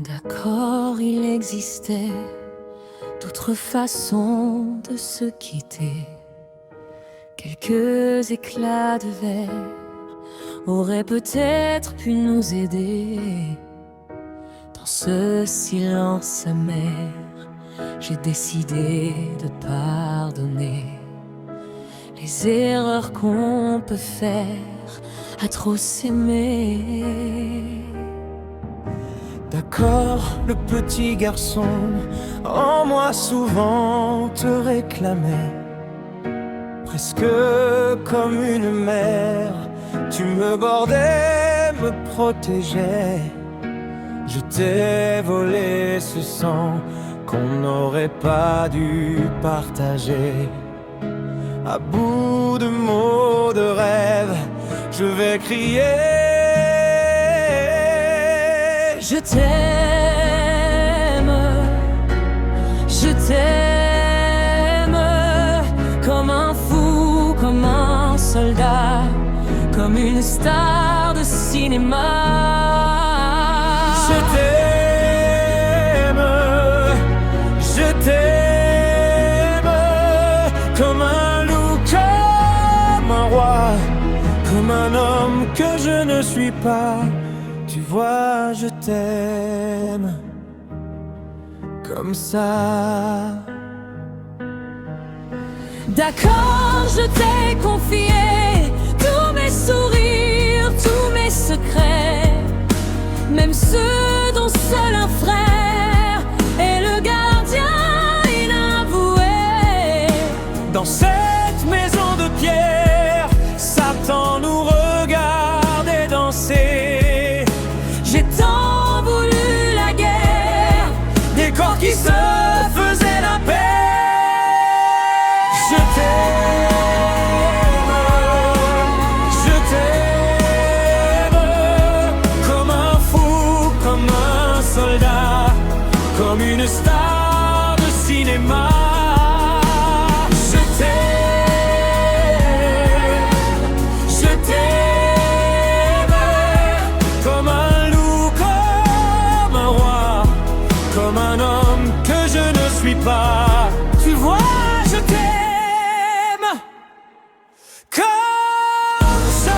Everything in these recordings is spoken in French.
D'accord, il existait d'autres façons de se quitter. Quelques éclats de verre auraient peut-être pu nous aider. Dans ce silence amer, j'ai décidé de pardonner les erreurs qu'on peut faire à trop s'aimer. D'accord, le petit garçon en moi souvent te réclamait. Presque comme une mère, tu me bordais, me protégeais. Je t'ai volé ce sang qu'on n'aurait pas dû partager. À bout de mots, de rêves, je vais crier. Je t'aime, comme un fou, comme un soldat, comme une star de cinéma. Je t'aime, comme un loup, comme un roi, comme un homme que je ne suis pas. Tu vois, je t'aime comme ça. D'accord, je t'ai confié tous mes sourires, tous mes secrets, même ceux dont seul un frère est le gardien inavoué. Dans cette maison de pierre, Satan nous regardait danser. J'ai tant voulu la guerre, Des corps qui se faisaient la paix. Je t'aime, comme un fou, comme un soldat, comme une star de cinéma. Je t'aime, comme un loup, comme un roi, comme un homme que je ne suis pas. Tu vois, je t'aime comme ça.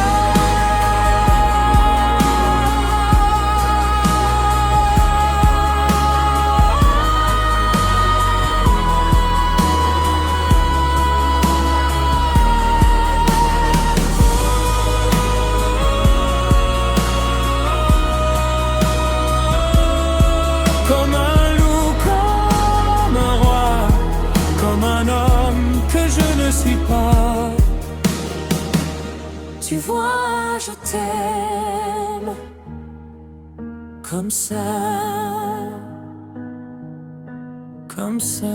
Comme un loup, comme un roi, comme un homme que je ne suis pas. tu vois, je t'aime comme ça, Comme ça.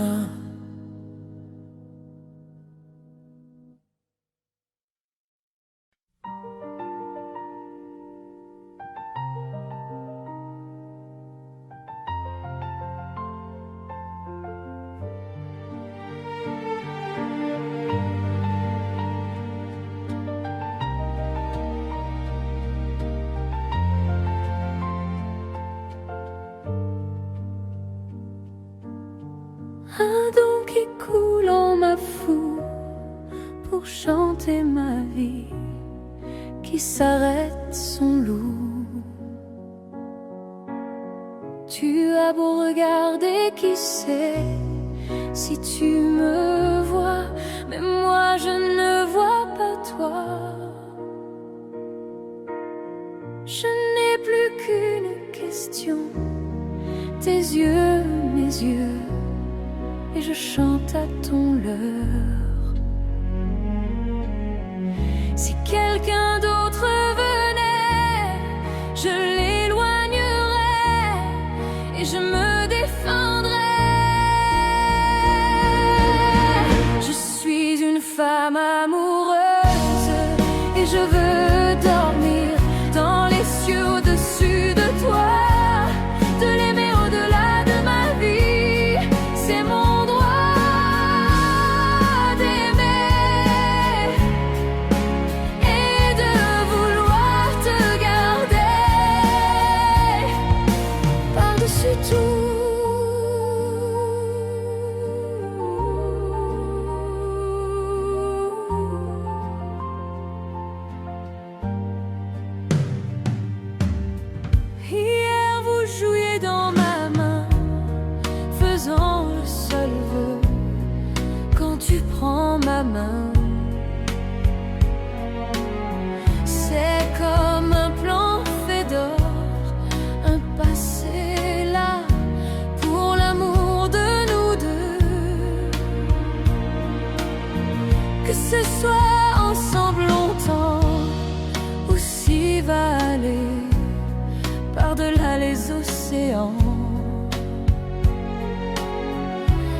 un don qui coule en ma foule pour chanter ma vie, qui s'arrête son loup. Tu as beau regarder, qui sait si tu me vois, mais moi je ne vois pas toi. Je n'ai plus qu'une question, tes yeux, mes yeux, et je chante à ton leurre. Si quelqu'un d'autre venait, je l'éloignerais et je me défendrais. Je suis une femme amoureuse et je veux dormir dans les cieux au-dessus de toi, de l'aimer au-delà de ma vie, c'est mon droit. les océans.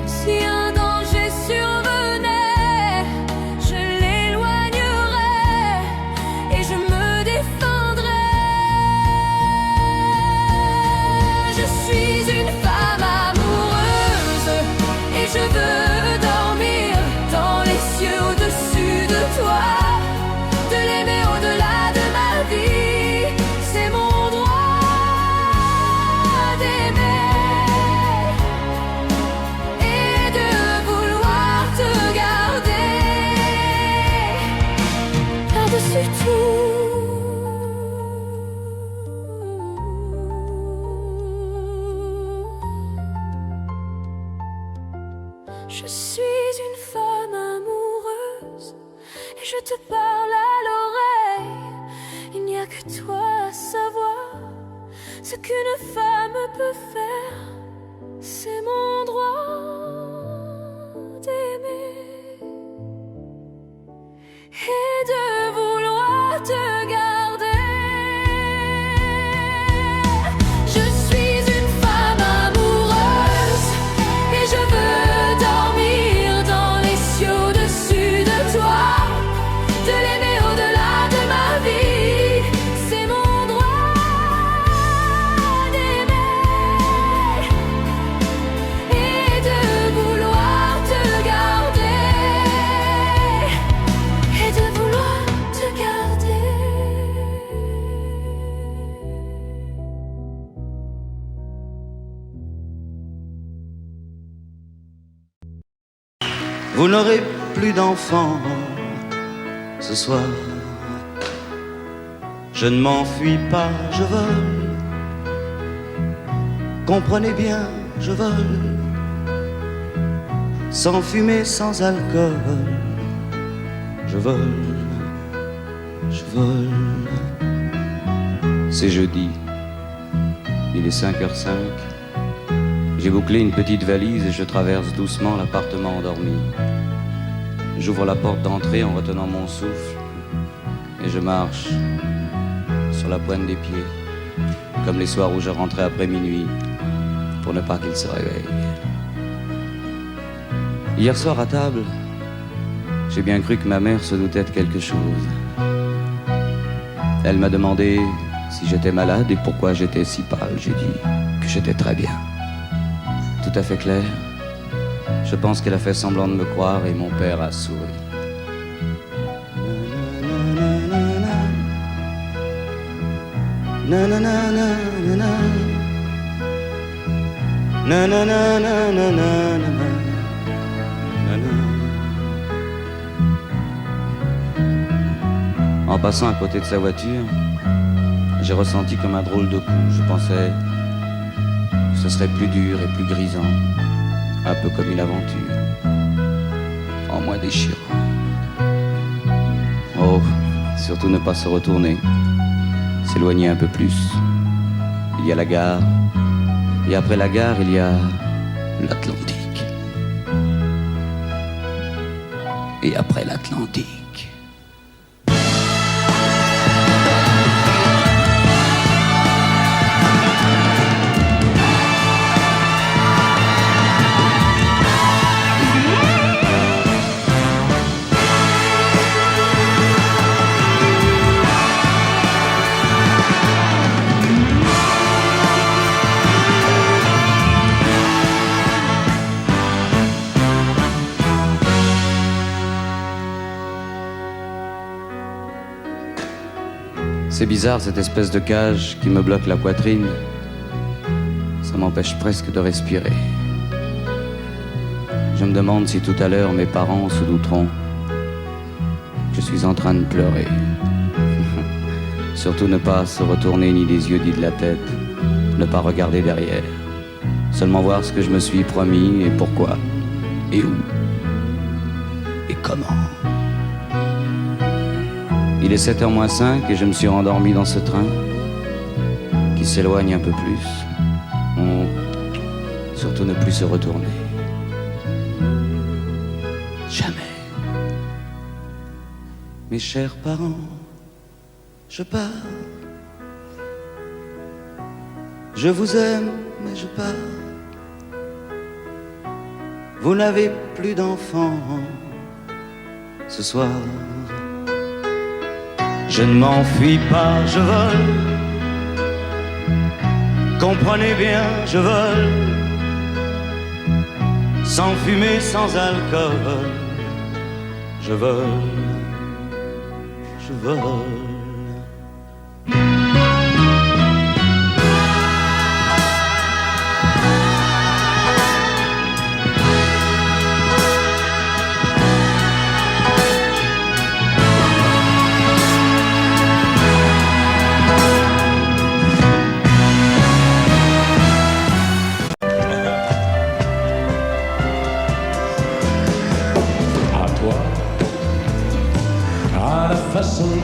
Si un danger survenait, je l'éloignerais et je me défendrais. Je suis une femme amoureuse et je veux dormir dans les cieux au-dessus de toi, de l'aimer au-delà de ma vie. C'est mon droit d'aimer et de vouloir te garder par-dessus tout. Je suis une femme amoureuse et je te parle à l'oreille. Il n'y a que toi à savoir ce qu'une femme peut faire. C'est mon droit d'aimer et de vouloir te garder. Je suis une femme amoureuse et je veux dormir dans les cieux au-dessus de toi, de l'aimer au-delà de ma vie. C'est mon droit d'aimer et de vouloir te garder et de vouloir te garder. Vous n'aurez plus d'enfants ce soir. Je ne m'enfuis pas, je vole. Comprenez bien, je vole. Sans fumée, sans alcool. Je vole, je vole. C'est jeudi. Il est 5h05. J'ai bouclé une petite valise et je traverse doucement l'appartement endormi. J'ouvre la porte d'entrée en retenant mon souffle et je marche sur la pointe des pieds, comme les soirs où je rentrais après minuit pour ne pas qu'il se réveille. Hier soir à table, j'ai bien cru que ma mère se doutait de quelque chose. Elle m'a demandé si j'étais malade et pourquoi j'étais si pâle. J'ai dit que j'étais très bien. Tout à fait clair. Je pense qu'elle a fait semblant de me croire et mon père a souri. En passant à côté de sa voiture, j'ai ressenti comme un drôle de coup. Je pensais que ce serait plus dur et plus grisant. Un peu comme une aventure, en moins déchirant. Oh, surtout ne pas se retourner, s'éloigner un peu plus. Il y a la gare, et après la gare, il y a l'Atlantique. Et après l'Atlantique. C'est bizarre cette espèce de cage qui me bloque la poitrine. Ça m'empêche presque de respirer. Je me demande si tout à l'heure mes parents se douteront que je suis en train de pleurer. Surtout ne pas se retourner ni des yeux ni de la tête, ne pas regarder derrière. Seulement voir ce que je me suis promis et pourquoi, et où, et comment. Il est 7h moins 5 et je me suis rendormi dans ce train qui s'éloigne un peu plus. Surtout ne plus se retourner. Jamais. Mes chers parents, je pars. Je vous aime, mais je pars. Vous n'avez plus d'enfants ce soir. Je ne m'enfuis pas, je vole. Comprenez bien, je vole. Sans fumée, sans alcool. Je vole, je vole.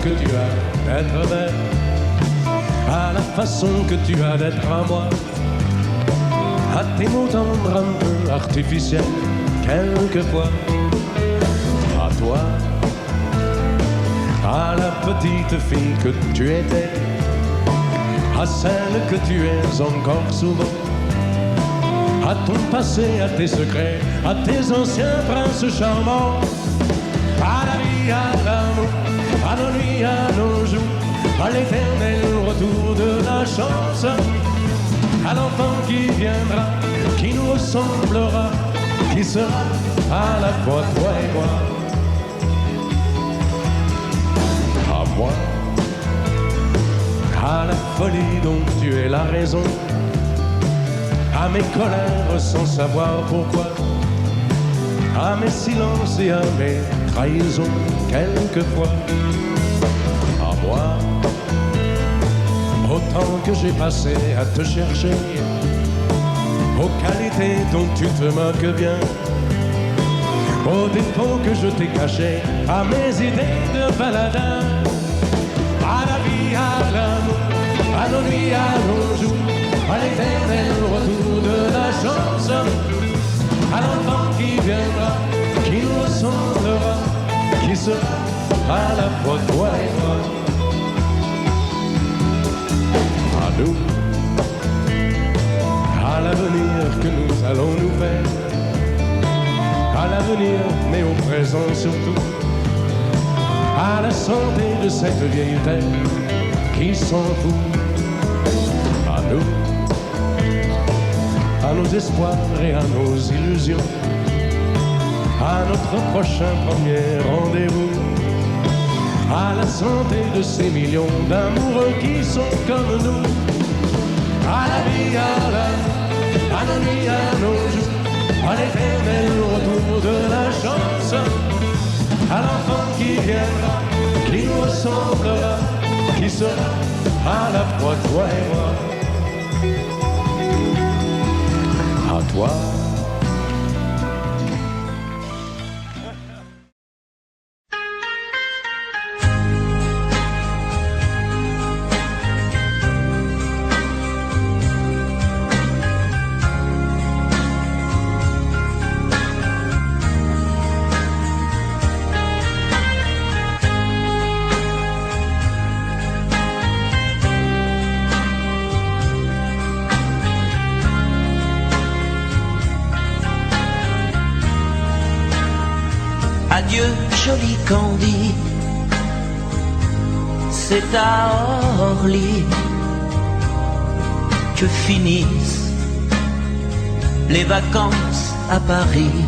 Que tu as d'être belle, à la façon que tu as d'être à moi, à tes mots tendres un peu artificiels, quelquefois, à toi, à la petite fille que tu étais, à celle que tu es encore souvent, à ton passé, à tes secrets, à tes anciens princes charmants, à la vie, à l'amour, à nos nuits, à nos jours, à l'éternel retour de la chance, à l'enfant qui viendra, qui nous ressemblera, qui sera à la fois toi et moi. À moi, à la folie dont tu es la raison, à mes colères sans savoir pourquoi, à mes silences et à mes trahisons quelquefois. À moi, autant que j'ai passé à te chercher, aux qualités dont tu te moques bien, aux défauts que je t'ai cachés, à mes idées de baladin, à la vie, à l'amour, à nos nuits, à nos jours, à l'éternel retour de la chance, à l'enfant qui viendra, qui nous ressemblera, qui sera à la fois toi et moi. À nous, à l'avenir que nous allons nous faire, à l'avenir mais au présent surtout, à la santé de cette vieille terre qui s'en fout. À nous, à nos espoirs et à nos illusions, à notre prochain premier rendez-vous, à la santé de ces millions d'amoureux qui sont comme nous, à la vie, à l'amour, à nos nuits, à nos jours, à l'éternel retour de la chance, à l'enfant qui viendra, qui nous ressemblera, qui sera à la fois toi et moi. À toi. Adieu, joli Candy, c'est à Orly que finissent les vacances à Paris.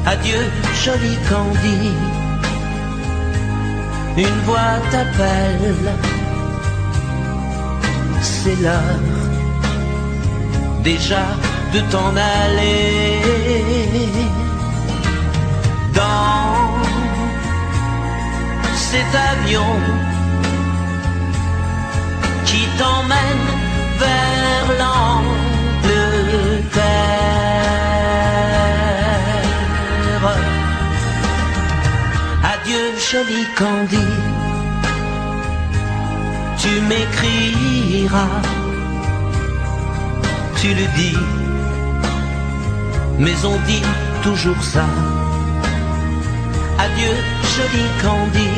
Adieu, joli Candy, une voix t'appelle, c'est l'heure déjà de t'en aller. Dans cet avion qui t'emmène vers l'Angleterre. Adieu, joli Candy, tu m'écriras, tu le dis, mais on dit toujours ça. Adieu, joli Candy,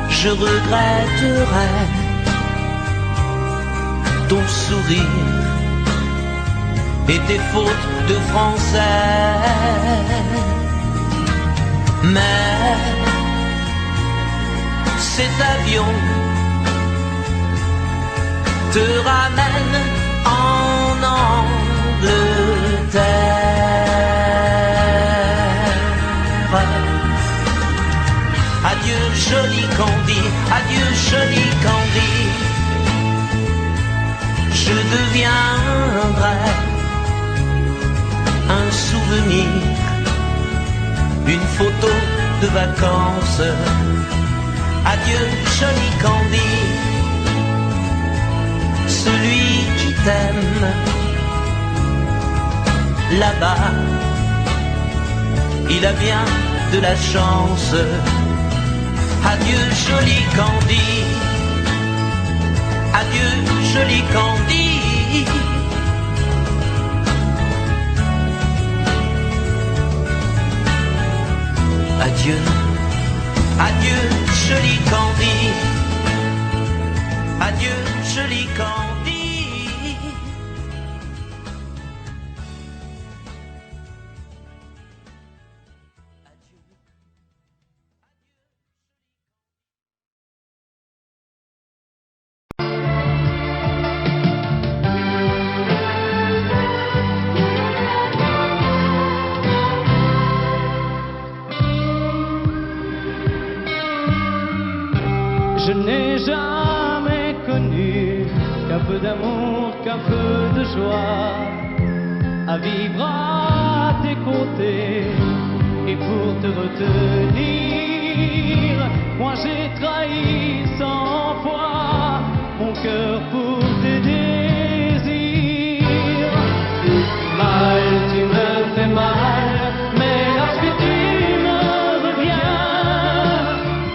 je regretterai ton sourire et tes fautes de français. Mais cet avion te ramène en Angleterre. Adieu joli Candy, adieu joli Candy. Je deviendrai un souvenir, une photo de vacances. Adieu joli Candy, celui qui t'aime là-bas, il a bien de la chance. Adieu joli Candy, adieu joli Candy. Adieu, adieu joli Candy, adieu joli Candy. Je n'ai jamais connu qu'un peu d'amour, qu'un peu de joie, à vivre à tes côtés et pour te retenir. Moi j'ai trahi 100 fois mon cœur pour tes désirs. Mal, tu me fais mal, mais lorsque tu me reviens,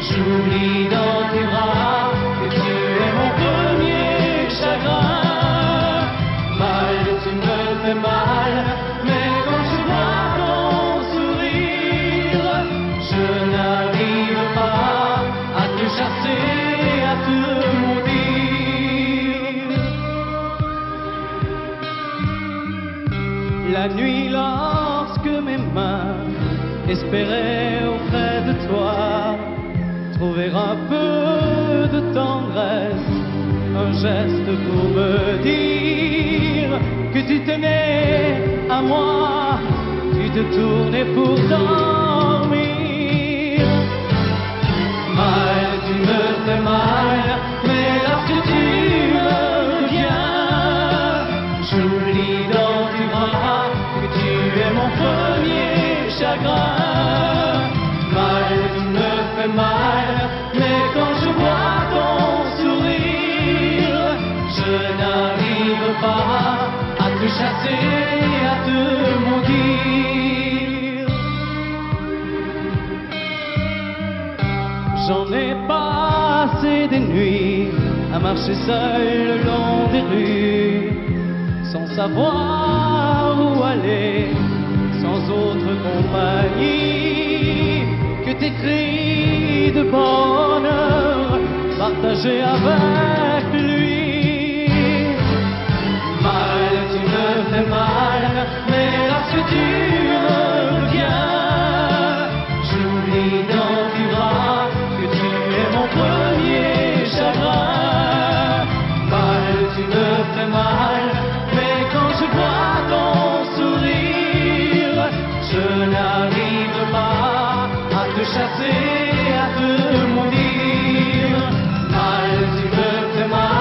j'oublie dans tes bras que tu es mon premier chagrin. Mal, tu me fais mal, mais quand je vois ton sourire, je n'arrive pas à te chasser, à te maudire. La nuit, lorsque mes mains espéraient auprès de toi trouver un peu de tendresse, un geste pour me dire que tu tenais à moi, tu te tournais pour dormir. Mal, tu me fais mal, mais lorsque tu me reviens, j'oublie dans tes bras que tu es mon premier chagrin. Mal, tu me fais mal, mais quand je vois ton sourire, je n'arrive pas à te chasser, à te maudire. J'en ai passé des nuits à marcher seul le long des rues, sans savoir où aller, sans autre compagnie que tes cris de bonheur partagés avec lui. Mal, tu me fais mal, mais lorsque tu me reviens, j'oublie dans tes bras que tu es mon premier chagrin. Mal, tu me fais mal, mais quand je vois ton sourire, je n'arrive pas à te chasser, à te maudire. Mal, tu me fais mal.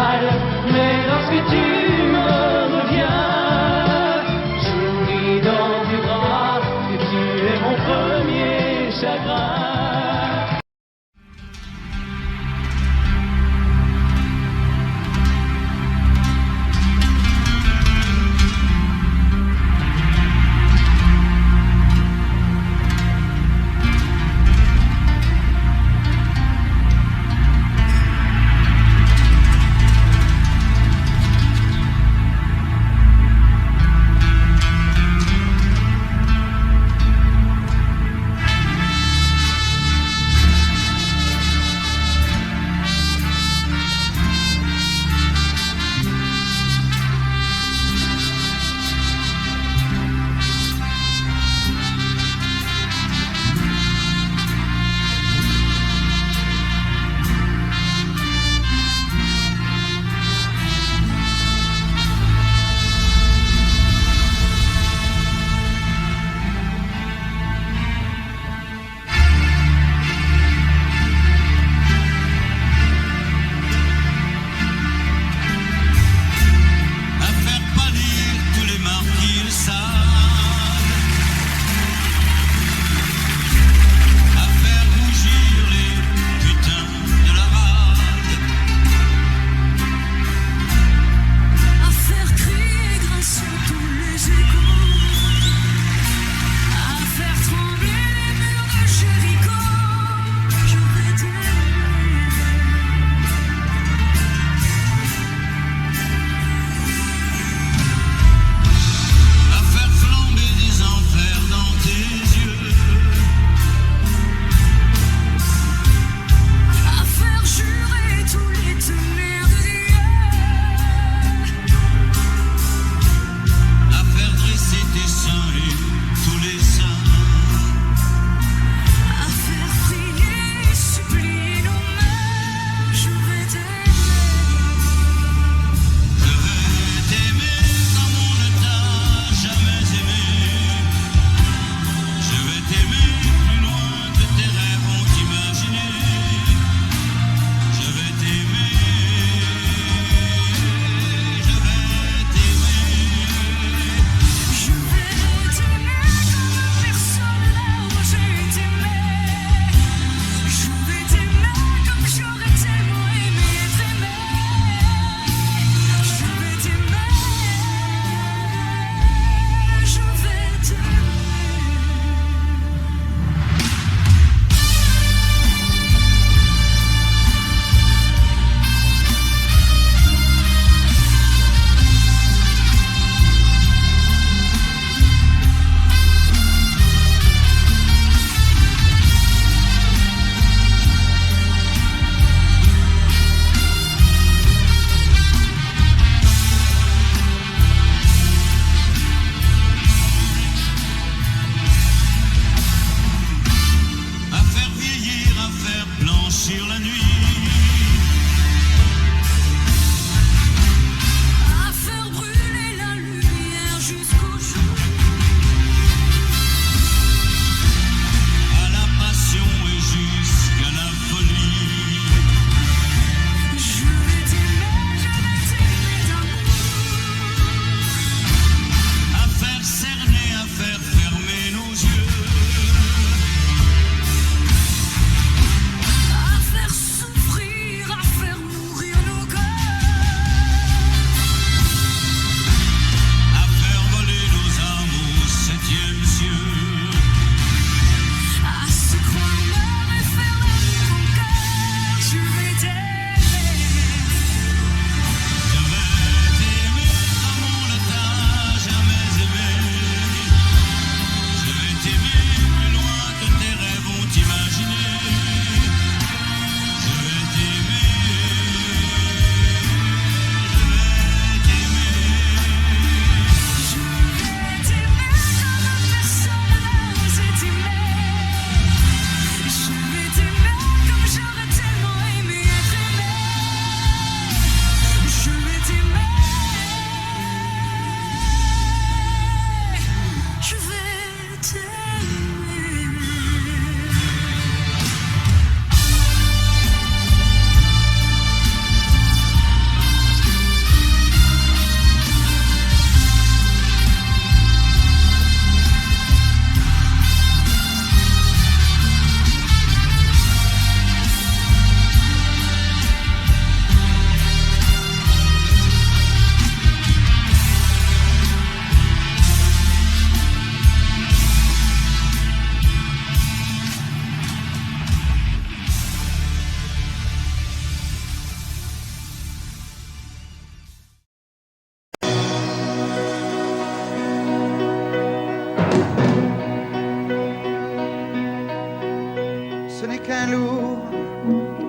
lourd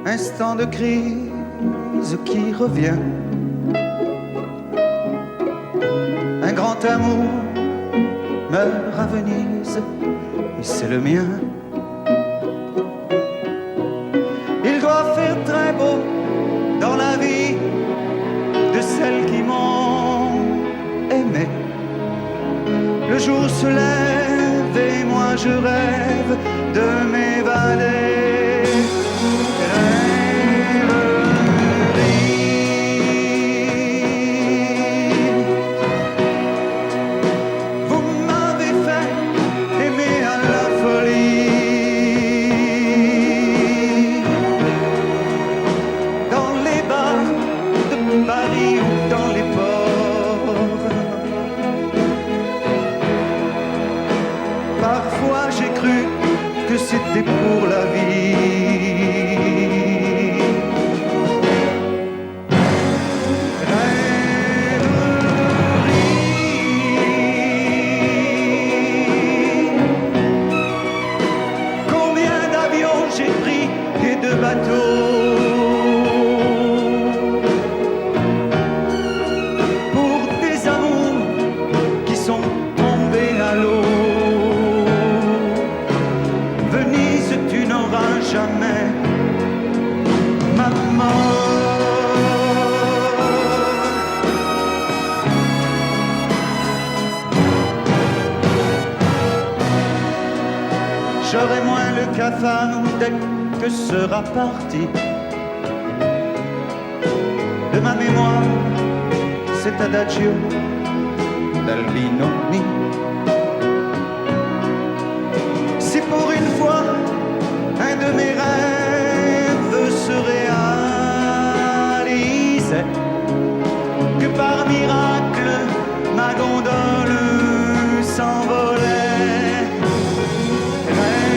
instant de crise qui revient. Un grand amour meurt à Venise, et c'est le mien. Il doit faire très beau dans la vie de celles qui m'ont aimé. Le jour se lève et moi je rêve de m'évader. C'était pour la vie. Rêverie. Combien d'avions j'ai pris et de bateaux pour des amours qui sont tombés à l'eau. Jamais maman. J'aurai moins le cafard dès que sera parti de ma mémoire cet adagio d'Albinoni. Si pour une fois un de mes rêves se réalisait, que par miracle ma gondole s'envolait. Rêverie.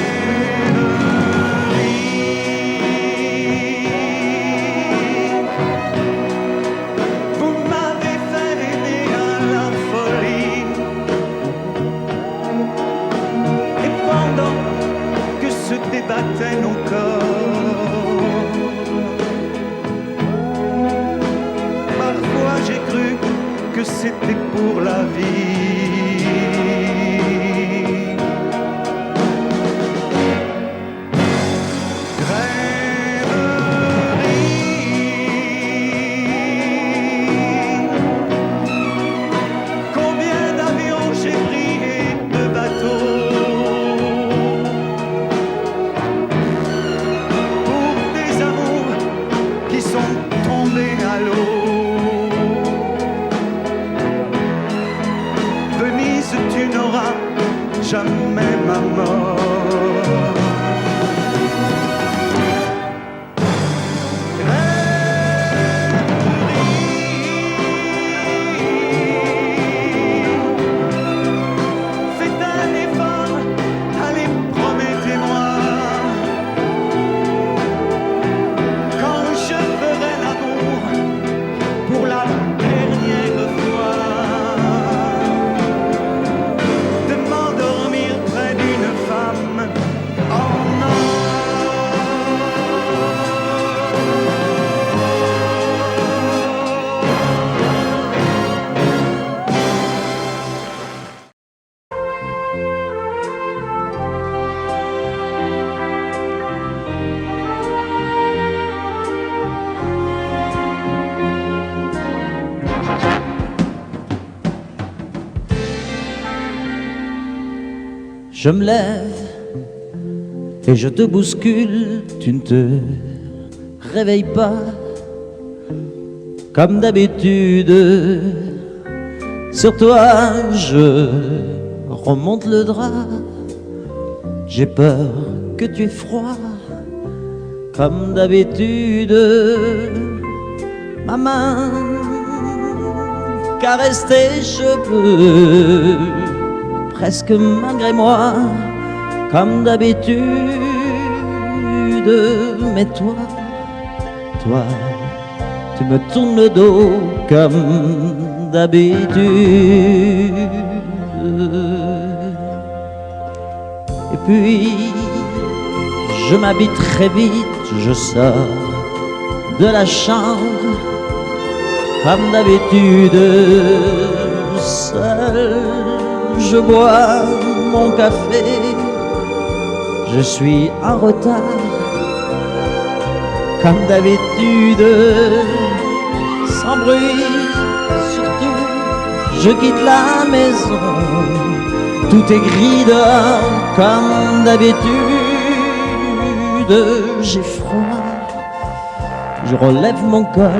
Vous m'avez fait aimer à la folie, et pendant que se débattaient nos corps, parfois j'ai cru que c'était pour la vie. Rêverie. Combien d'avions j'ai pris et de bateaux tombés à l'eau. Venise, tu n'auras jamais ma mort. Faites un effort, allez, promettez-moi. Je me lève et je te bouscule, tu ne te réveilles pas comme d'habitude. Sur toi je remonte le drap, j'ai peur que tu aies froid comme d'habitude. Ma main caresse tes cheveux, presque malgré moi, comme d'habitude. Mais toi, tu me tournes le dos comme d'habitude. Et puis, Je m'habille très vite, je sors de la chambre, comme d'habitude, seul, je bois mon café, je suis en retard, comme d'habitude, sans bruit, surtout, je quitte la maison, tout est gris dehors, comme d'habitude, j'ai froid, je relève mon col,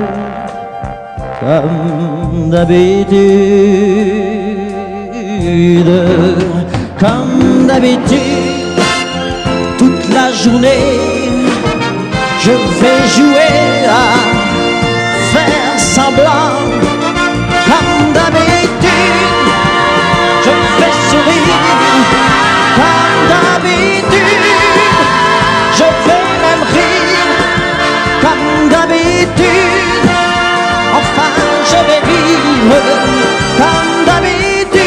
comme d'habitude, comme d'habitude, toute la journée, je vais jouer à faire semblant, comme d'habitude, je vais sourire, comme d'habitude, je vais même rire, comme d'habitude, enfin je vais vivre, comme d'habitude.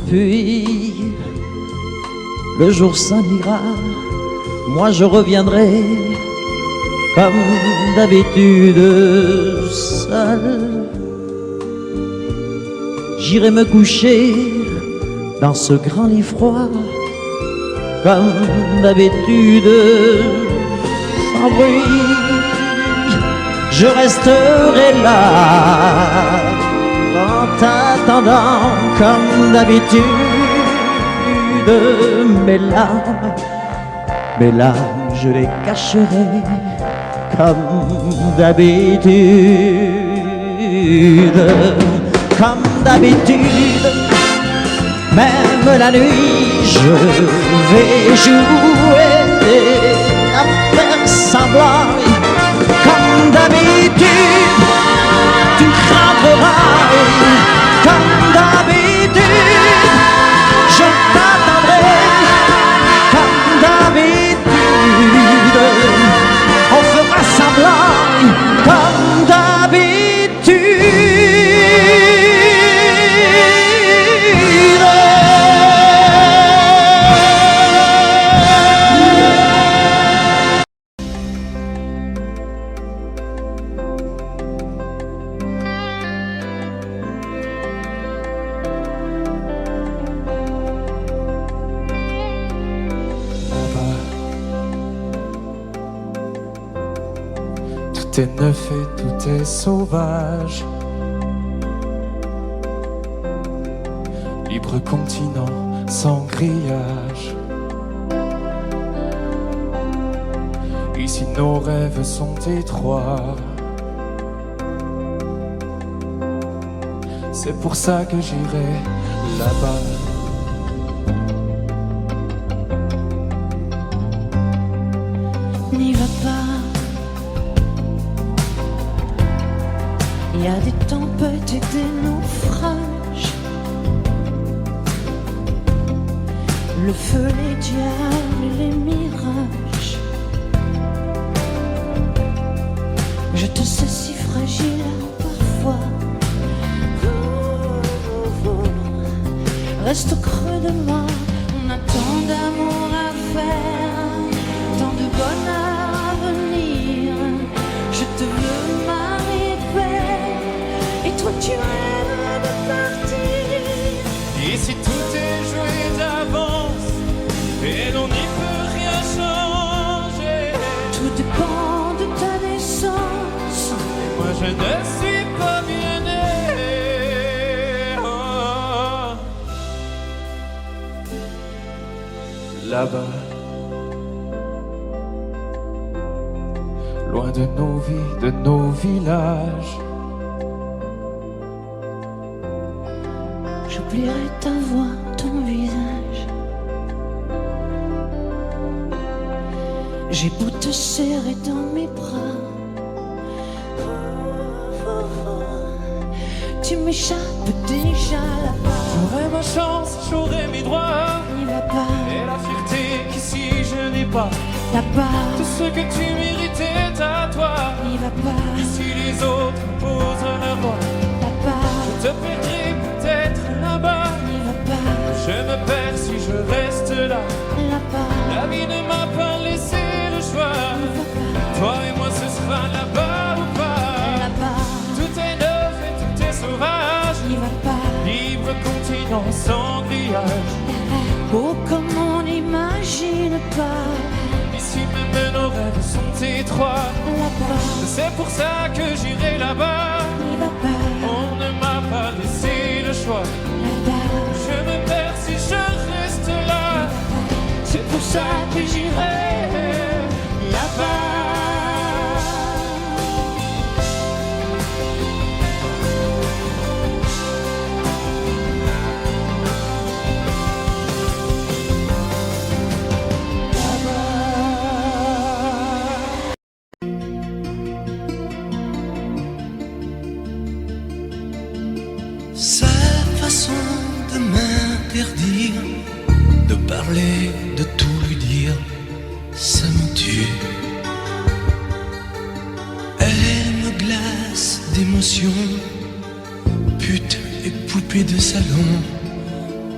Puis le jour s'en ira, moi je reviendrai, comme d'habitude, seul. J'irai me coucher dans ce grand lit froid, comme d'habitude, sans bruit. Je resterai là, en t'attendant, comme d'habitude. Mes larmes, je les cacherai, comme d'habitude. Comme d'habitude, même la nuit, je vais jouer à faire semblant. Comme d'habitude, tu frapperas. Comme d'habitude, je t'attendrai. Comme d'habitude, on fera semblant. Comme d'habitude. Tout est neuf et tout est sauvage. Libre continent sans grillage. Ici nos rêves sont étroits. C'est pour ça que j'irai là-bas. N'y va pas. Il y a des tempêtes et des naufrages. Le feu, les diables et les mirages. Je te sais si fragile parfois. Reste au creux de moi. On a tant d'amour à faire, tant de bonheur à venir. Je te veux marier, et toi tu rêves de partir. Ici tout est joué d'avance et l'on n'y peut rien changer. Tout dépend de ta naissance. Moi je ne suis pas bien né. Oh. Là-bas, loin de nos vies, de nos villages, j'oublierai ta voix, ton visage. J'ai beau te serrer dans mes bras, tu m'échappes déjà là-bas. j'aurai ma chance, j'aurai mes droits. N'y va pas, Et la fierté qu'ici je n'ai pas. là-bas. Tout ce que tu méritais à toi. N'y va pas, Si les autres posent leur voix, là-bas. je te perdrai peut-être là-bas. N'y va pas, Je plan sans grillage. Oh, comme on n'imagine pas. Ici même nos rêves sont étroits. Là-bas, C'est pour ça que j'irai là-bas. là-bas, On ne m'a pas laissé le choix. là-bas. Je me perds si je reste là. C'est pour ça que j'irai là-bas. Sa façon de m'interdire de parler, de tout lui dire, ça me tue. Elle me glace d'émotion, pute et poupée de salon,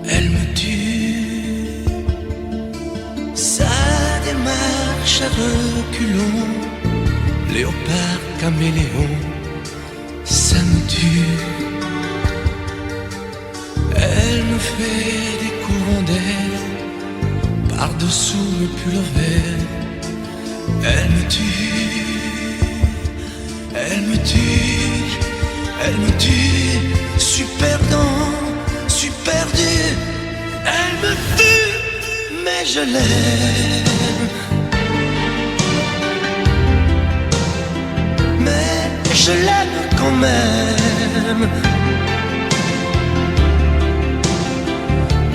elle me tue. Sa démarche à reculons, léopard caméléon, ça me tue. Elle me fait des courants d'air par-dessous le pull vert. Elle me tue, elle me tue, elle me tue. Suis perdant, suis perdu. Elle me tue, mais je l'aime. Mais je l'aime quand même.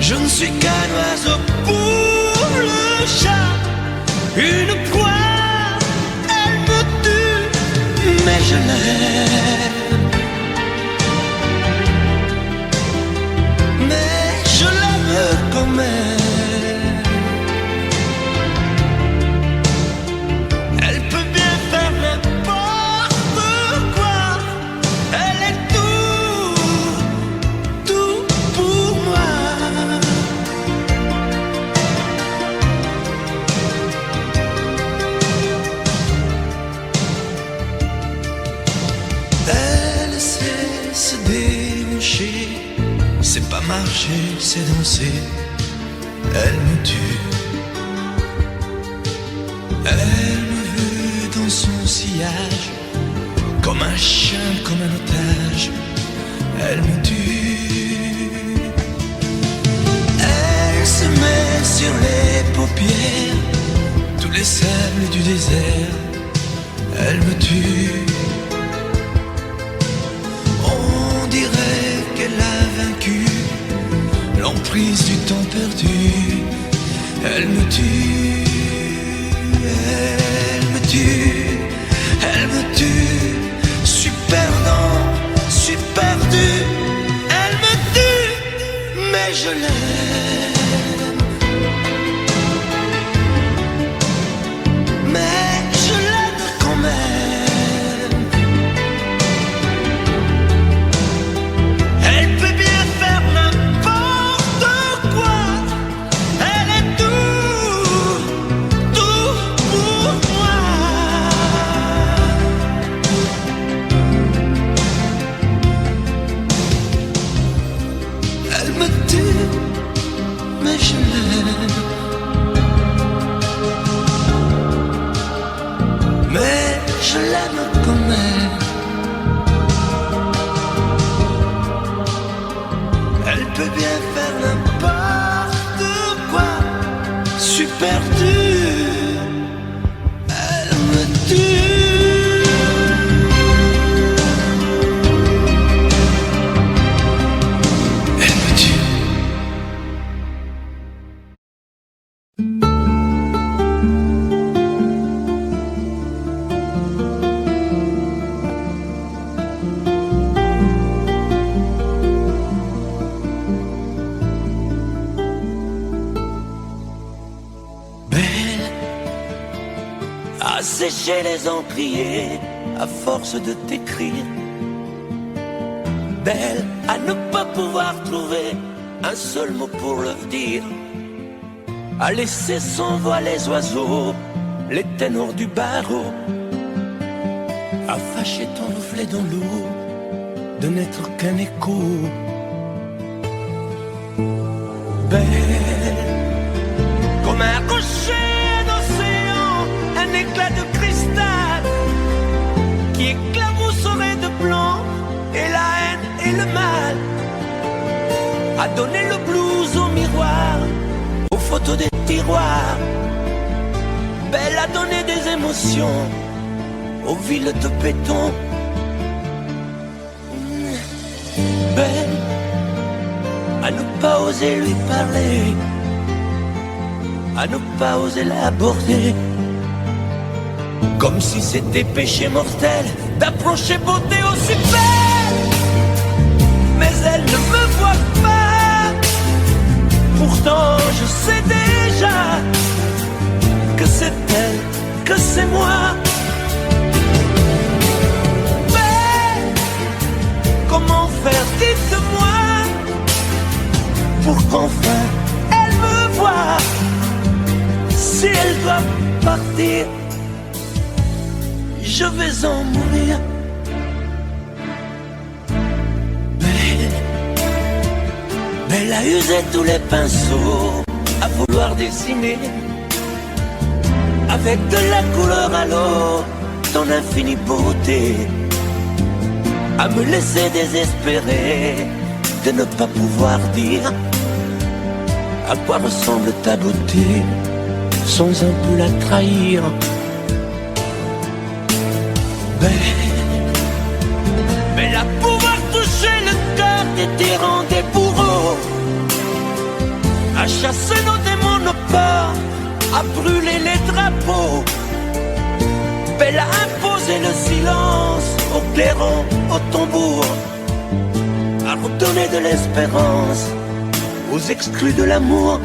Je ne suis qu'un oiseau pour le chat, une proie, elle me tue, mais je l'aime. Mais je l'aime quand même. Elle peut bien faire n'importe quoi, elle est tout pour moi. Elle sait se déhancher, c'est pas marcher, c'est danser. Elle me tue. Elle me veut dans son sillage, comme un chien, comme un otage. Elle me tue. Elle se met sur les paupières tous les sables du désert. Elle me tue. On dirait qu'elle a vaincu l'emprise du temps perdu. Elle me tue, elle me tue, elle me tue. Suis perdant, suis perdu. Elle me tue, mais je l'aime. Mais je l'aime quand même. Elle peut bien faire n'importe quoi. Elle est tout pour moi. Elle me tue, mais je l'aime. Mais je l'aime quand même. Elle peut bien faire n'importe quoi. Suis perdu. Elle me tue. Elle me tue. Belle, à sécher les encriers à force de t'écrire. Belle, à ne pas pouvoir trouver un seul mot pour le dire. À laisser s'envoler les oiseaux, les ténors du barreau. À fâcher ton reflet dans l'eau, de n'être qu'un écho. belle comme un rocher d'océan, un éclat de cristal qui éclabousserait de blanc et la haine et le mal, a donné le blues au miroir, aux photos des tiroirs. Belle a donné des émotions aux villes de béton. Belle à ne pas oser lui parler, à ne pas oser l'aborder, comme si c'était péché mortel d'approcher beauté aussi belle. Mais elle ne me voit pas, pourtant je sais déjà que c'est elle, que c'est moi. Mais comment faire, dites-moi, pour qu'enfin elle me voie. Si elle doit partir, je vais en mourir. Elle a usé tous les pinceaux à vouloir dessiner avec de la couleur à l'eau ton infinie beauté, à me laisser désespérer de ne pas pouvoir dire à quoi ressemble ta beauté sans un peu la trahir. Belle à pouvoir toucher le cœur des tyrans, des bourreaux, à chasser nos démons, nos peurs, à brûler les drapeaux. Belle à imposer le silence au clairon, au tambour, à redonner de l'espérance aux exclus de l'amour.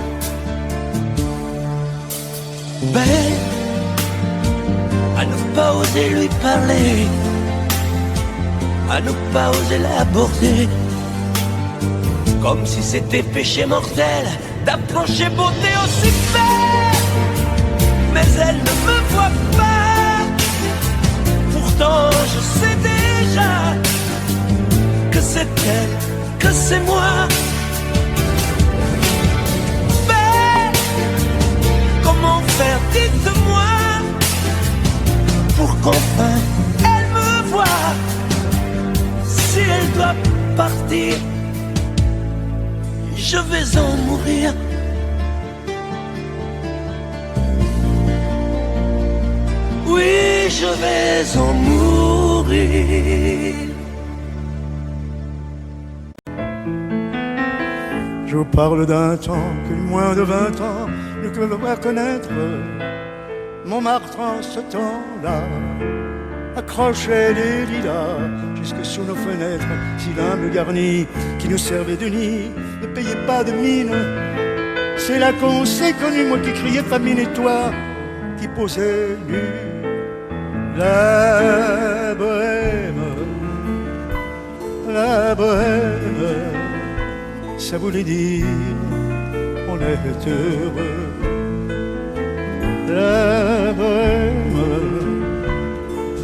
Belle à ne pas oser lui parler, à ne pas oser l'aborder, comme si c'était péché mortel d'approcher beauté aussi belle. Mais elle ne me voit pas, pourtant je sais déjà que c'est elle, que c'est moi. Belle, comment faire, dites-moi, pour qu'enfin elle me voie. Si elle doit partir, je vais en mourir. Oui, je vais en mourir. Je vous parle d'un temps que moins de 20 ans ne peuvent pas connaître. Montmartre en ce temps-là accrochait des lilas jusque sous nos fenêtres, si l'humble garni qui nous servait de nid ne payait pas de mine. C'est là qu'on s'est connu, moi qui criais famine et toi qui posais nu. La bohème, ça voulait dire on est heureux.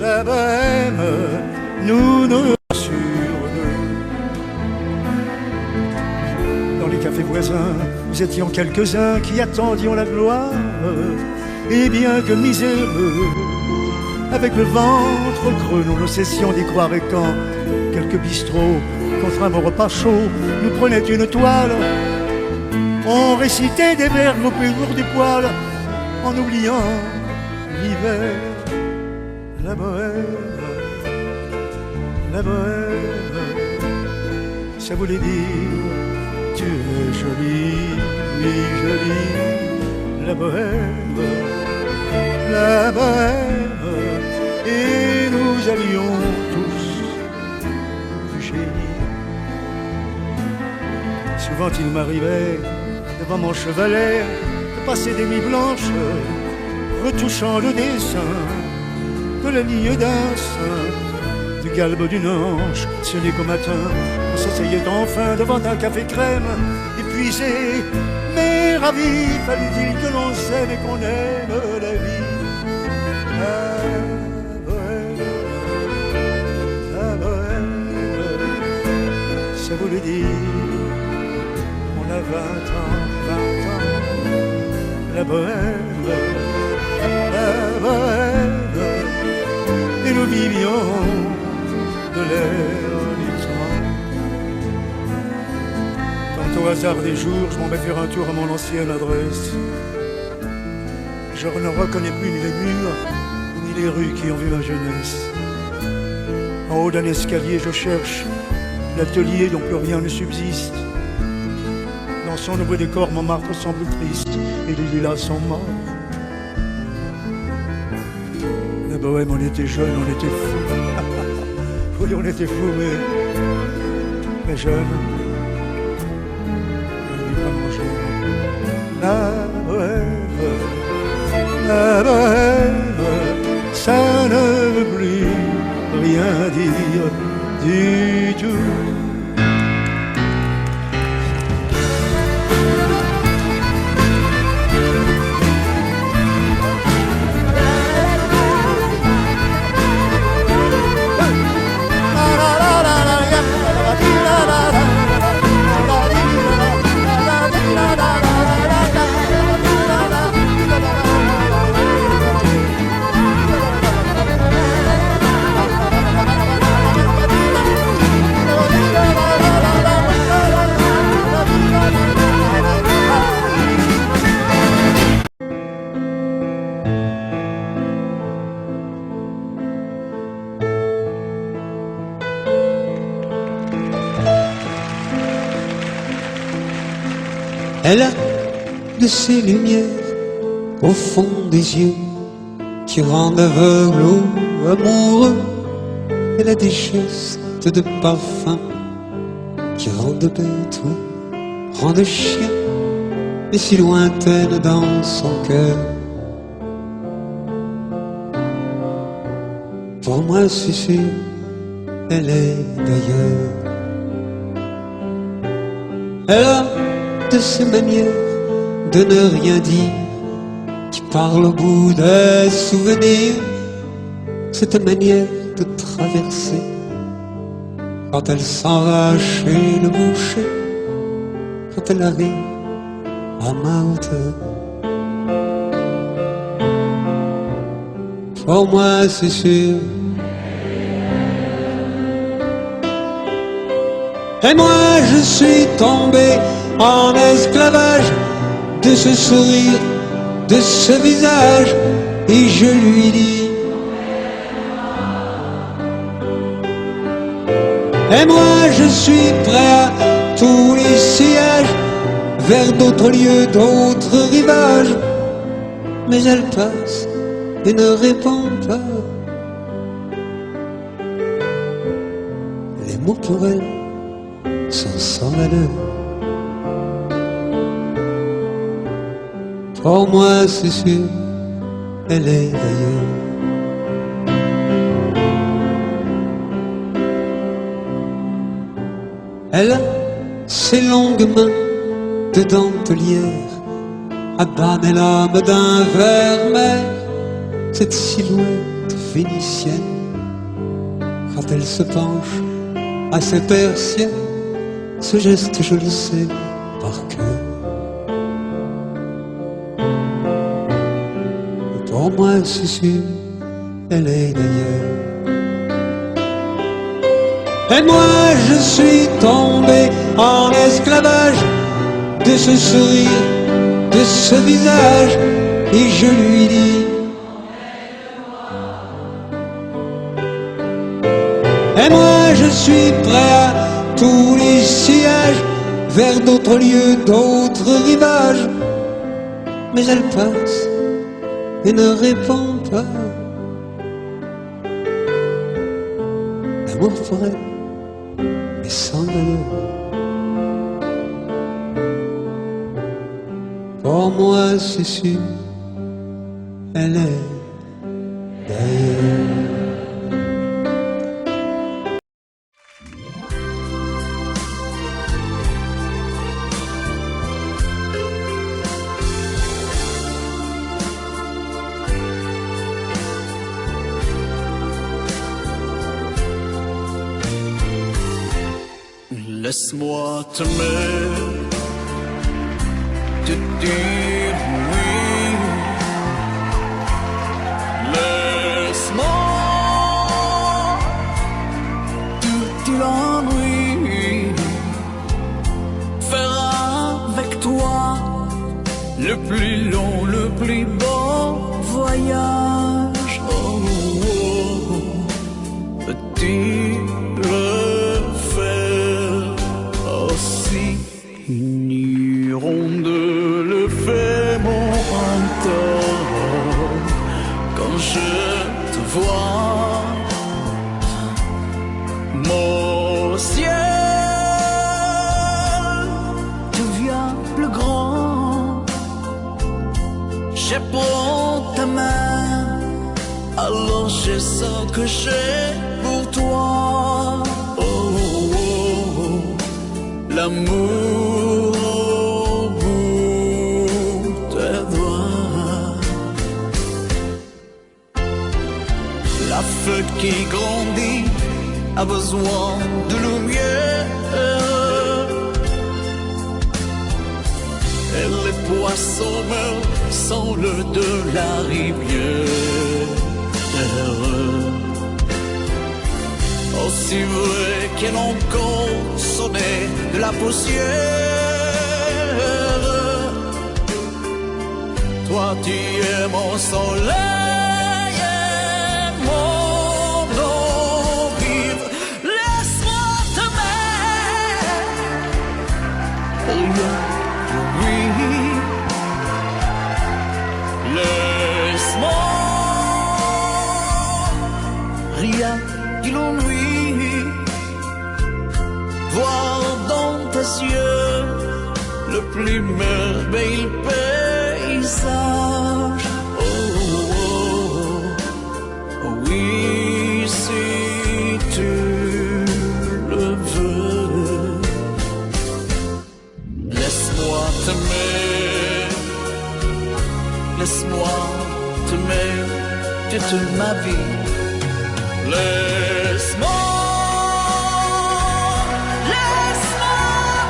La bohème, nous nous rassurons. Dans les cafés voisins, nous étions quelques-uns qui attendions la gloire. Et bien que miséreux, avec le ventre creux, nous ne cessions d'y croire. Et quand quelques bistrots, contre un bon repas chaud, nous prenaient une toile, on récitait des vers groupés autour du poêle, en oubliant l'hiver. La bohème, ça voulait dire tu es jolie, oui jolie. La bohème, et nous avions tous du génie. Souvent il m'arrivait devant mon chevalet de passer des nuits blanches, retouchant le dessin de la ligne d'un sein, du galbe d'une ange. Ce n'est qu'au matin, on s'asseyait enfin devant un café crème, épuisé, mais ravi. Fallait-il que l'on s'aime et qu'on aime la vie. La bohème, ça voulait dire on avait 20 ans, la bohème, et nous vivions de l'air du temps. Quand au hasard des jours, je m'en vais faire un tour à mon ancienne adresse, je ne reconnais plus ni les murs, ni les rues qui ont vu ma jeunesse. En haut d'un escalier, je cherche l'atelier dont plus rien ne subsiste. Dans son nouveau décor, Montmartre semble triste et les lilas sont morts. La bohème, on était jeunes, on était fous. Oui, on était fous, mais jeunes. On ne pas manger. La bohème, ça ne veut plus rien dire du tout. Elle a de ces lumières au fond des yeux qui rendent aveugle ou amoureux. Elle a des gestes de parfum qui rendent bête ou rendent chien, mais si lointaine dans son cœur. Pour moi c'est sûr, elle est d'ailleurs. Elle a de ces manières de ne rien dire qui parle au bout des souvenirs, cette manière de traverser quand elle s'en va chez le boucher, quand elle arrive à ma hauteur. Pour moi c'est sûr. Et moi je suis tombé en esclavage de ce sourire, de ce visage, et je lui dis: et moi je suis prêt à tous les sillages, vers d'autres lieux, d'autres rivages. Mais elle passe et ne répond pas. Les mots pour elle sont sans valeur. Pour moi c'est sûr, elle est d'ailleurs. Elle a ses longues mains de dentelière à banner l'âme d'un vermeil, cette silhouette vénitienne quand elle se penche à ses persiennes, ce geste je le sais par cœur. Pour moi c'est sûr, elle est d'ailleurs. Et moi je suis tombé en esclavage de ce sourire, de ce visage, et je lui dis: et moi je suis prêt à tous les sillages, vers d'autres lieux, d'autres rivages. Mais elle passe et ne répond pas. L'amour pour elle est sans valeur. Pour moi c'est sûr, elle est d'ailleurs. Laisse-moi t'aimer te dire oui. Laisse-moi tout l'ennui, faire avec toi le plus long, le plus beau voyage. Oh, oh, oh. Peux-tu le faire aussi? Une hirondelle fait mon tort quand je te vois. Mon ciel devient plus grand. Je prends ta main, alors je sens que j'ai pour toi. Oh, oh, oh, l'amour au bout des doigts. La feuille qui grandit a besoin de lumière, et les poissons meurent sans l'eau de la rivière. Aussi vrai qu'elle a encore sonné de la poussière, toi tu es mon soleil et mon eau vive. Laisse-moi t'aimer, oui, laisse-moi rien que l'ennui, voir dans tes yeux le plus merveilleux paysage. Oh, oh, oh, oui, si tu le veux, laisse-moi t'aimer, laisse-moi t'aimer toute ma vie. Laisse-moi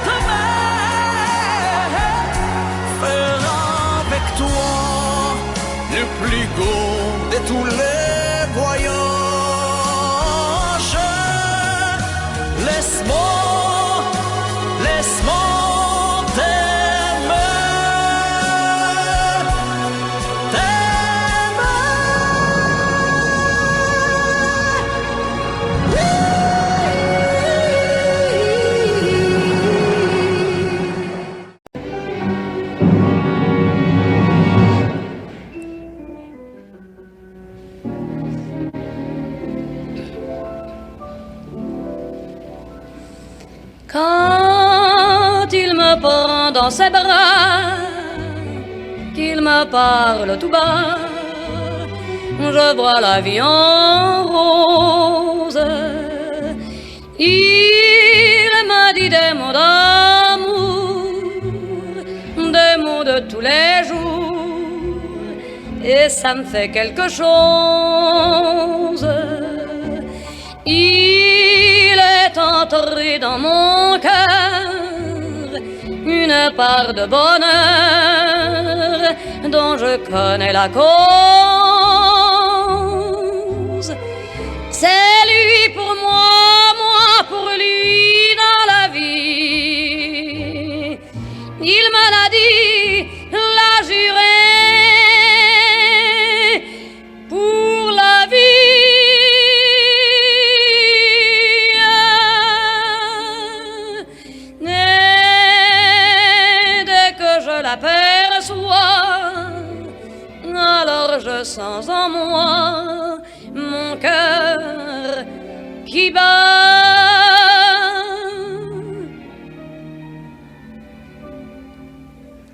t'aimer, faire avec toi le plus beau de tous les voyages. Laisse-moi t'aimer, Quand il me prend dans ses bras, qu'il me parle tout bas, je vois la vie en rose. Il m'a dit des mots d'amour, des mots de tous les jours, et ça me fait quelque chose. Il est entré dans mon cœur une part de bonheur dont je connais la cause. C'est lui pour moi, moi pour lui dans la vie. Il me l'a dit, l'a juré, pour la vie. Alors je sens en moi mon cœur qui bat.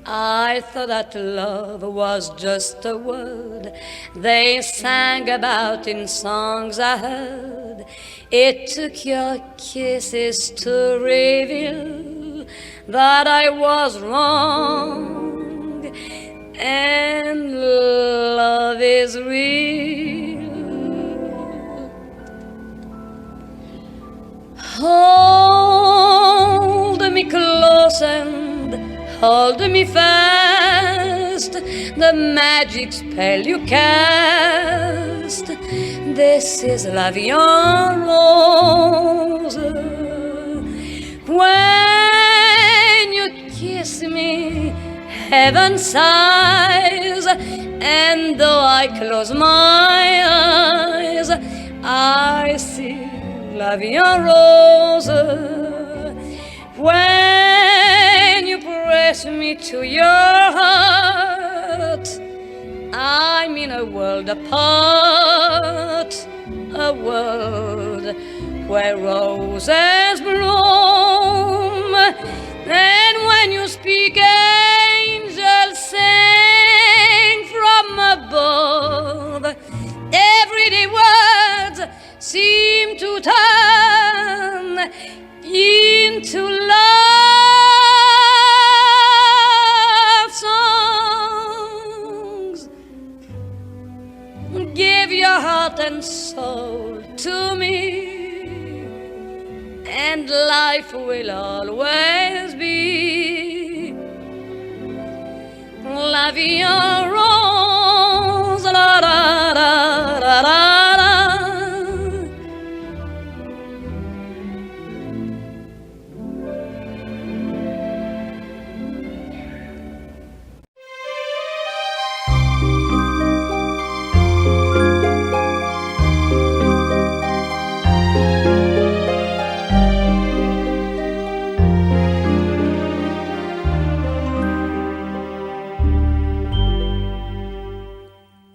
I thought that love was just a word they sang about in songs I heard. It took your kisses to reveal that I was wrong. And love is real. Hold me close and hold me fast. just the magic spell you cast. This is La Vie en Rose. When you kiss me, heaven sighs, and though I close my eyes, I see La Vie en Rose. When you press me to your heart, I'm in a world apart, a world where roses bloom. And when you speak, angels sing from above. Everyday words seem to turn into love songs. Give your heart and soul to me, and life will always be La Vie en Rose. La, la, la, la, la.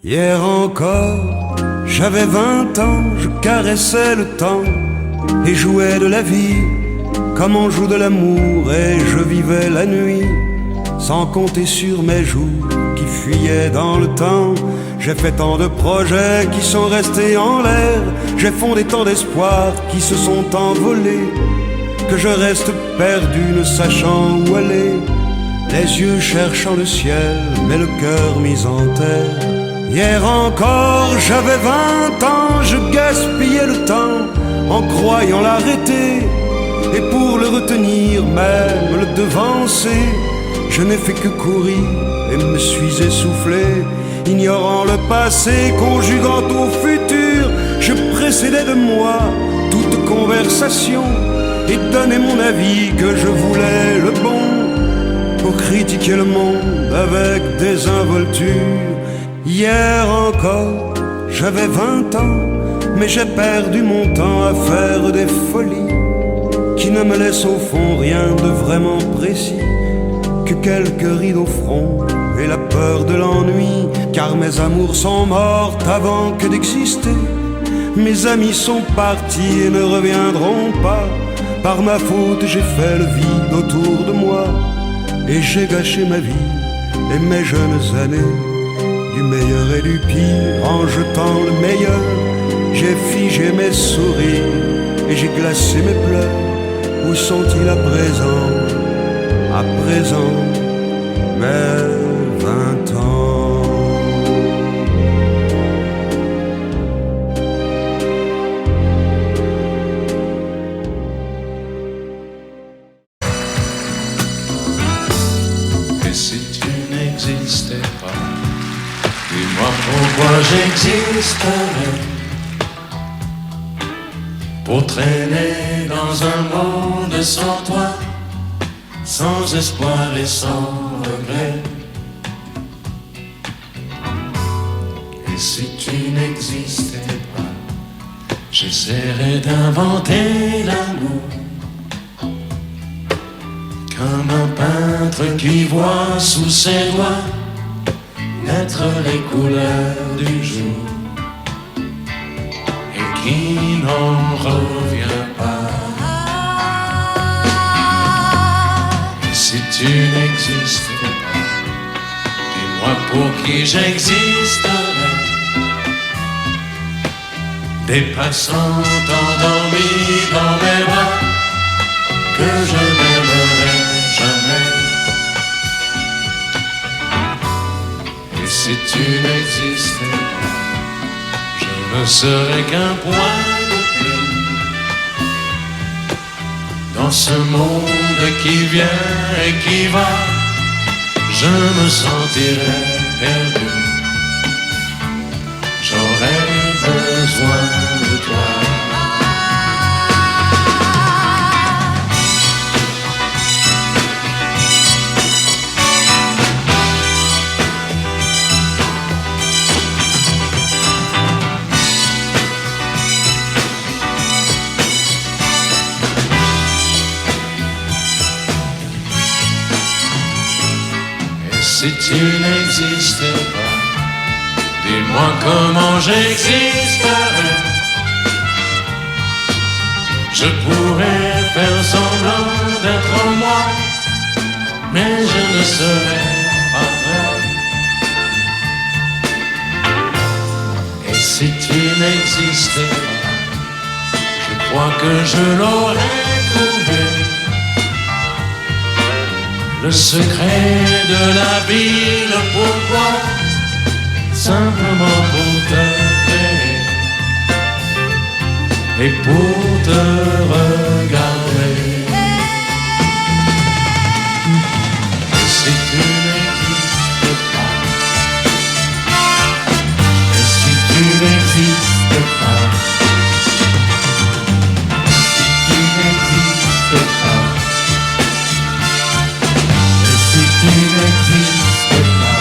Hier encore, j'avais 20 ans, je caressais le temps et jouais de la vie comme on joue de l'amour, et je vivais la nuit sans compter sur mes jours qui fuyaient dans le temps. J'ai fait tant de projets qui sont restés en l'air, j'ai fondé tant d'espoirs qui se sont envolés, que je reste perdu ne sachant où aller, les yeux cherchant le ciel mais le cœur mis en terre. Hier encore, j'avais 20 ans, je gaspillais le temps en croyant l'arrêter, et pour le retenir, même le devancer, je n'ai fait que courir et me suis essoufflé, ignorant le passé, conjuguant au futur. Je précédais de moi toute conversation et donnais mon avis que je voulais le bon, pour critiquer le monde avec désinvolture. Hier encore, j'avais 20 ans, mais j'ai perdu mon temps à faire des folies qui ne me laissent au fond rien de vraiment précis, que quelques rides au front et la peur de l'ennui. Car mes amours sont mortes avant que d'exister, mes amis sont partis et ne reviendront pas. Par ma faute j'ai fait le vide autour de moi, et j'ai gâché ma vie et mes jeunes années, du meilleur et du pire en jetant le meilleur. J'ai figé mes sourires et j'ai glacé mes pleurs. Où sont-ils à présent, mes 20 ans? Et si tu n'existais pas, dis-moi pourquoi j'existerais, pour traîner dans un monde sans toi, sans espoir et sans regret. Et si tu n'existais pas, j'essaierais d'inventer l'amour, comme un peintre qui voit sous ses doigts naître les couleurs du jour et qui n'en revient pas. Et si tu n'existais pas, dis-moi pour qui j'existerais, des passants endormis dans mes bras que je n'aimerais jamais. Et si tu n'existais pas, je ne serais qu'un point de plus dans ce monde qui vient et qui va. je me sentirais perdu. J'aurais besoin de toi. Si tu n'existais pas, dis-moi comment j'existerais. Je pourrais faire semblant d'être moi, mais je ne serais pas vrai. Et si tu n'existais pas, je crois que je l'aurais trouvé. Le secret de la vie, le pourquoi, simplement pour te faire et pour te regarder. Et si tu n'existes pas, et si tu n'existes pas, si tu n'existes pas, tu n'existes pas.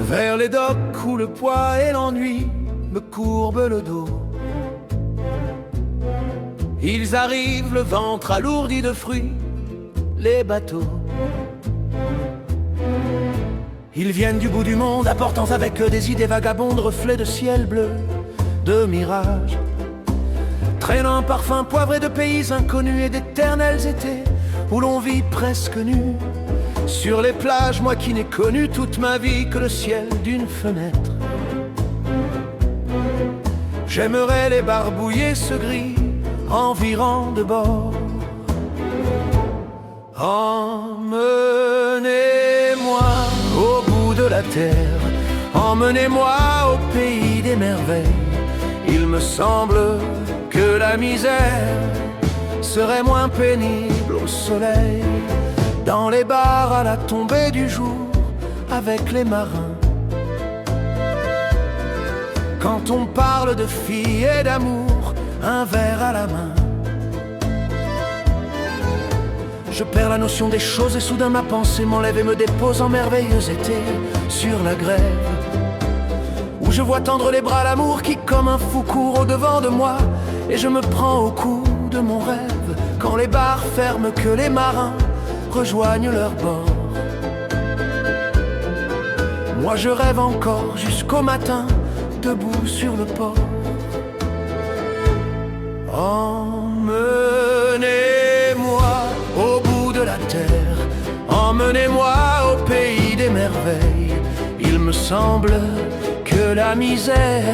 Vers les docks où le poids et l'ennui me courbent le dos. Ils arrivent, le ventre alourdi de fruits, les bateaux. Ils viennent du bout du monde, apportant avec eux des idées vagabondes, reflets de ciel bleu, de mirages. Traînant un parfum poivré de pays inconnus et d'éternels étés, où l'on vit presque nu. Sur les plages, moi qui n'ai connu toute ma vie que le ciel d'une fenêtre. J'aimerais les barbouiller ce gris, environ de bord. Emmenez-moi au bout de la terre, emmenez-moi au pays des merveilles. Il me semble que la misère serait moins pénible au soleil, dans les bars à la tombée du jour avec les marins. Quand on parle de filles et d'amour, un verre à la main. Je perds la notion des choses et soudain ma pensée m'enlève et me dépose en merveilleux été sur la grève, où je vois tendre les bras l'amour qui comme un fou court au devant de moi, et je me prends au cou de mon rêve quand les bars ferment, que les marins rejoignent leur bord. Moi je rêve encore jusqu'au matin, debout sur le port. Emmenez-moi au bout de la terre, emmenez-moi au pays des merveilles. Il me semble que la misère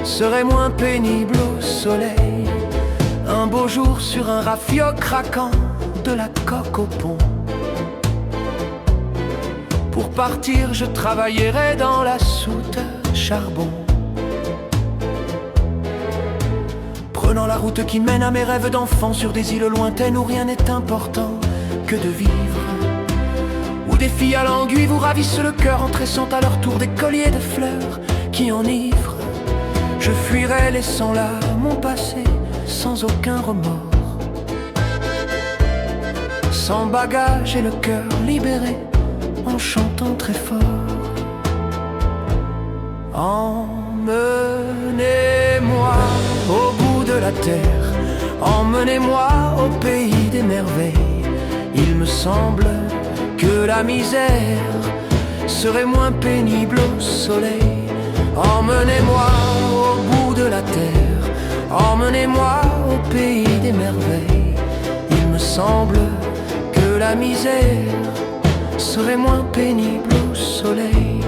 serait moins pénible au soleil, un beau jour sur un rafio craquant, de la coque au pont. Pour partir, je travaillerai dans la soute charbon, prenant la route qui mène à mes rêves d'enfant, sur des îles lointaines où rien n'est important que de vivre, où des filles à l'enduit vous ravissent le cœur en tressant à leur tour des colliers de fleurs qui enivrent. Je fuirai laissant là mon passé sans aucun remords, sans bagage et le cœur libéré, en chantant très fort. Emmenez-moi au bout de la terre, emmenez-moi au pays des merveilles. Il me semble que la misère serait moins pénible au soleil. Emmenez-moi au bout de la terre, emmenez-moi au pays des merveilles. Il me semble que la misère serait moins pénible au soleil.